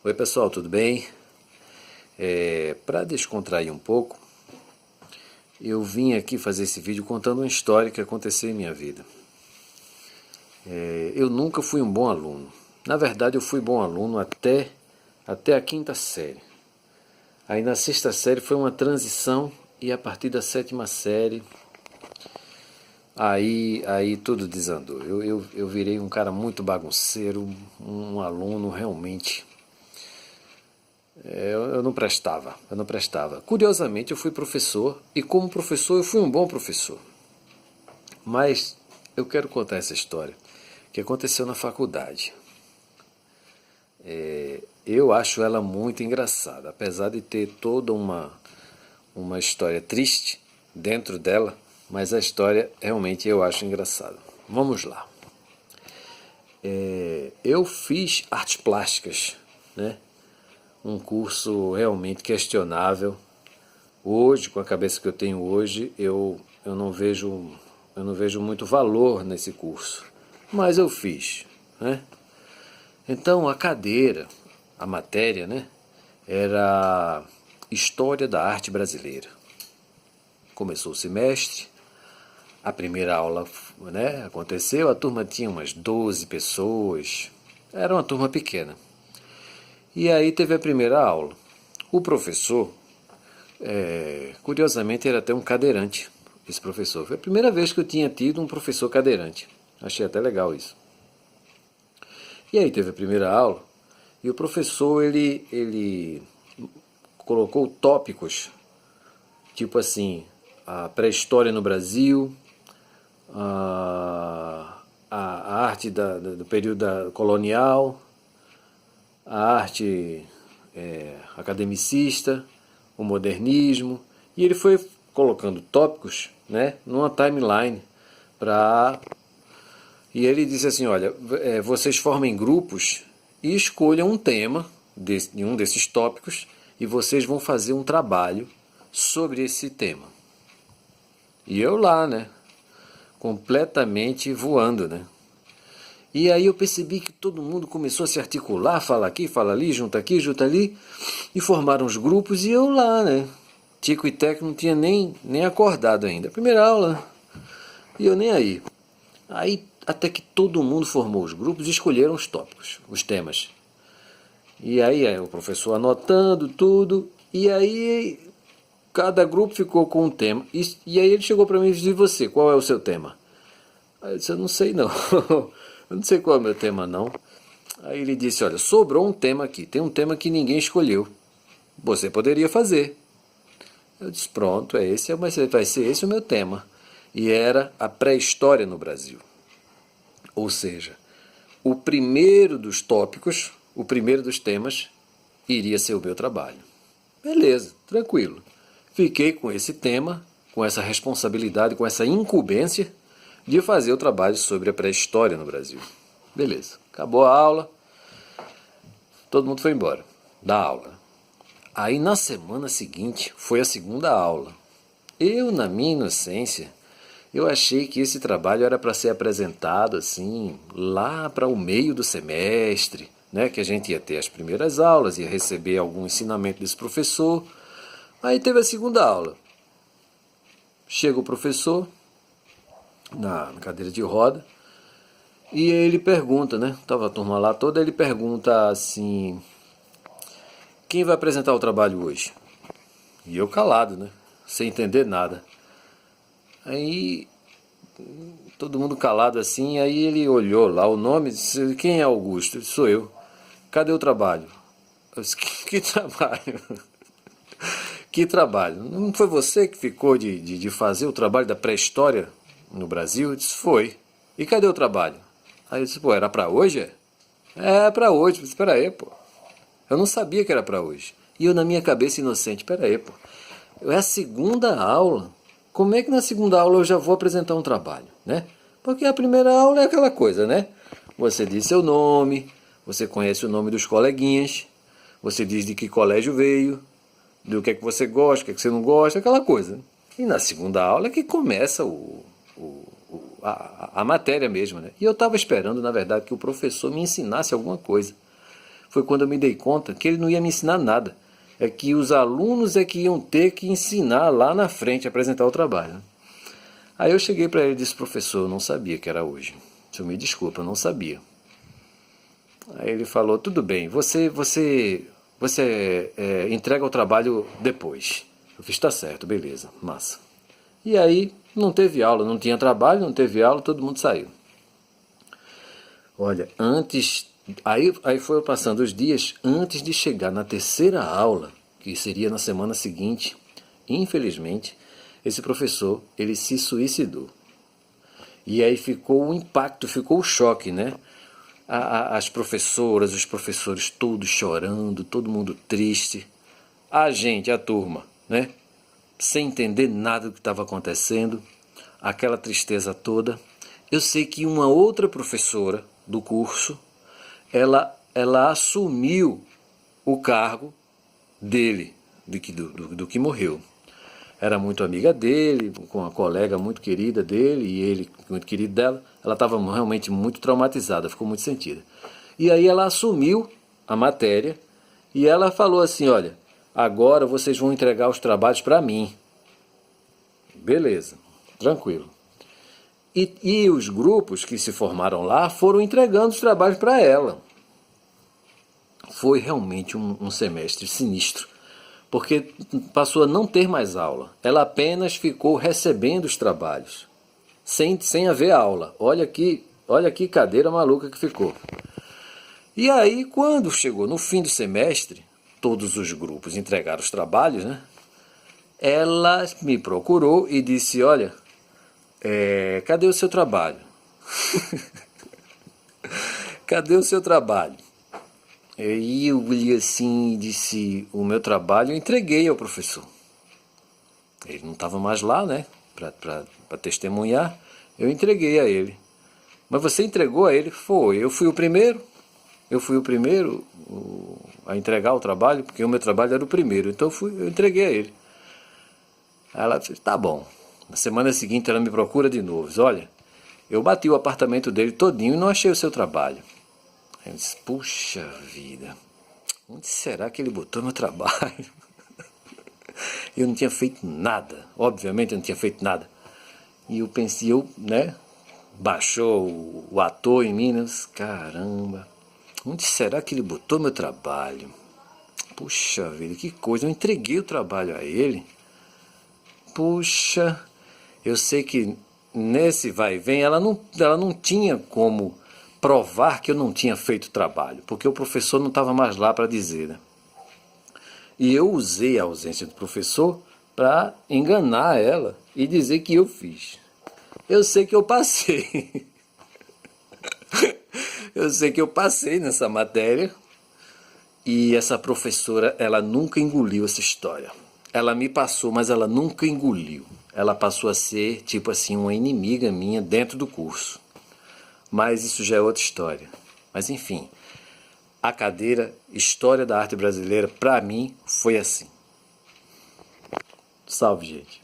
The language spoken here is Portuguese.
Oi pessoal, tudo bem? Para descontrair um pouco, eu vim aqui fazer esse vídeo contando uma história que aconteceu em minha vida. Eu nunca fui um bom aluno. Na verdade, eu fui bom aluno até a quinta série. Aí na sexta série foi uma transição e a partir da sétima série, aí tudo desandou. Eu virei um cara muito bagunceiro, um aluno realmente. Eu não prestava. Curiosamente, eu fui professor e como professor eu fui um bom professor. Mas eu quero contar essa história que aconteceu na faculdade. Eu acho ela muito engraçada, apesar de ter toda uma história triste dentro dela, mas a história realmente eu acho engraçada. Vamos lá. Eu fiz artes plásticas, né? Um curso realmente questionável. Hoje, com a cabeça que eu tenho hoje, eu não vejo muito valor nesse curso. Mas eu fiz, né? Então a cadeira, a matéria, né, era História da Arte Brasileira. Começou o semestre, a primeira aula, né, aconteceu, a turma tinha umas 12 pessoas, era uma turma pequena. E aí teve a primeira aula. O professor, curiosamente, era até um cadeirante, esse professor. Foi a primeira vez que eu tinha tido um professor cadeirante. Achei até legal isso. E aí teve a primeira aula, e o professor, ele colocou tópicos, tipo assim, a pré-história no Brasil, a arte do período colonial, a arte academicista, o modernismo, e ele foi colocando tópicos, né, numa timeline e ele disse assim, olha, vocês formem grupos e escolham um tema de um desses tópicos e vocês vão fazer um trabalho sobre esse tema. E eu lá, né, completamente voando, né. E aí eu percebi que todo mundo começou a se articular, fala aqui, fala ali, junta aqui, junta ali, e formaram os grupos, e eu lá, né? Tico e Teco não tinha nem acordado ainda. Primeira aula, e eu nem aí. Aí até que todo mundo formou os grupos e escolheram os tópicos, os temas. E aí o professor anotando tudo, e aí cada grupo ficou com um tema. E aí ele chegou para mim e disse, e você, qual é o seu tema? Aí eu disse, eu não sei não. Eu não sei qual é o meu tema não. Aí ele disse, olha, sobrou um tema aqui. Tem um tema que ninguém escolheu. Você poderia fazer. Eu disse, pronto, mas vai ser esse o meu tema. E era a pré-história no Brasil. Ou seja, o primeiro dos tópicos, o primeiro dos temas, iria ser o meu trabalho. Beleza, tranquilo. Fiquei com esse tema, com essa responsabilidade, com essa incumbência de fazer o trabalho sobre a pré-história no Brasil. Beleza, acabou a aula, todo mundo foi embora da aula. Aí na semana seguinte foi a segunda aula. Eu, na minha inocência, eu achei que esse trabalho era para ser apresentado assim, lá para o meio do semestre, né, que a gente ia ter as primeiras aulas, ia receber algum ensinamento desse professor. Aí teve a segunda aula. Chega o professor na cadeira de roda, e ele pergunta, né? Tava a turma lá toda, ele pergunta assim, quem vai apresentar o trabalho hoje? E eu calado, né? Sem entender nada. Aí, todo mundo calado assim, aí ele olhou lá o nome e disse, quem é Augusto? Eu disse, sou eu. Cadê o trabalho? Eu disse, que trabalho? Que trabalho? Não foi você que ficou de fazer o trabalho da pré-história no Brasil? Eu disse, foi. E cadê o trabalho? Aí eu disse, pô, era pra hoje? É pra hoje. Eu disse, espera aí, pô. Eu não sabia que era pra hoje. E eu na minha cabeça inocente, espera aí, pô. É a segunda aula. Como é que na segunda aula eu já vou apresentar um trabalho, né? Porque a primeira aula é aquela coisa, né? Você diz seu nome, você conhece o nome dos coleguinhas, você diz de que colégio veio, do que é que você gosta, o que é que você não gosta, aquela coisa. E na segunda aula é que começa a matéria mesmo, né? E eu estava esperando, na verdade, que o professor me ensinasse alguma coisa. foi quando eu me dei conta que ele não ia me ensinar nada. É que os alunos é que iam ter que ensinar lá na frente, apresentar o trabalho. Aí eu cheguei para ele e disse, professor, eu não sabia que era hoje. O senhor me desculpa, eu não sabia. Aí ele falou, tudo bem, você entrega o trabalho depois. Eu fiz, tá certo, beleza, massa. E aí não teve aula, não tinha trabalho, não teve aula, todo mundo saiu. Olha, aí foi passando os dias, antes de chegar na terceira aula, que seria na semana seguinte, infelizmente, esse professor, ele se suicidou. E aí ficou o impacto, ficou o choque, né? As professoras, os professores todos chorando, todo mundo triste. A gente, a turma, né? Sem entender nada do que estava acontecendo, aquela tristeza toda. Eu sei que uma outra professora do curso, ela assumiu o cargo dele, do que morreu. Era muito amiga dele, com uma colega muito querida dele, e ele muito querido dela. Ela estava realmente muito traumatizada, ficou muito sentida. E aí ela assumiu a matéria, e ela falou assim, olha, agora vocês vão entregar os trabalhos para mim. Beleza, tranquilo. E os grupos que se formaram lá foram entregando os trabalhos para ela. Foi realmente um semestre sinistro, porque passou a não ter mais aula. Ela apenas ficou recebendo os trabalhos, sem haver aula. Olha que cadeira maluca que ficou. E aí, quando chegou no fim do semestre, todos os grupos entregaram os trabalhos, né? Ela me procurou e disse, olha, cadê o seu trabalho? Cadê o seu trabalho? E eu olhei assim e disse, o meu trabalho eu entreguei ao professor. Ele não estava mais lá, né, para testemunhar, eu entreguei a ele. Mas você entregou a ele? Foi, eu fui o primeiro a entregar o trabalho, porque o meu trabalho era o primeiro, então eu entreguei a ele. Aí ela disse, tá bom. Na semana seguinte ela me procura de novo, diz, olha, eu bati o apartamento dele todinho e não achei o seu trabalho. Eu disse, puxa vida, onde será que ele botou meu trabalho? Eu não tinha feito nada, obviamente eu não tinha feito nada. E eu pensei, né, baixou o ator em Minas, caramba, onde será que ele botou meu trabalho? Puxa vida, que coisa, eu entreguei o trabalho a ele. Puxa, eu sei que nesse vai e vem ela não tinha como provar que eu não tinha feito o trabalho, porque o professor não estava mais lá para dizer, né? E eu usei a ausência do professor para enganar ela e dizer que eu fiz. Eu sei que eu passei. Eu sei que eu passei nessa matéria e essa professora, ela nunca engoliu essa história. Ela me passou, mas ela nunca engoliu. Ela passou a ser, tipo assim, uma inimiga minha dentro do curso. Mas isso já é outra história. Mas enfim, a cadeira História da Arte Brasileira, para mim, foi assim. Salve, gente.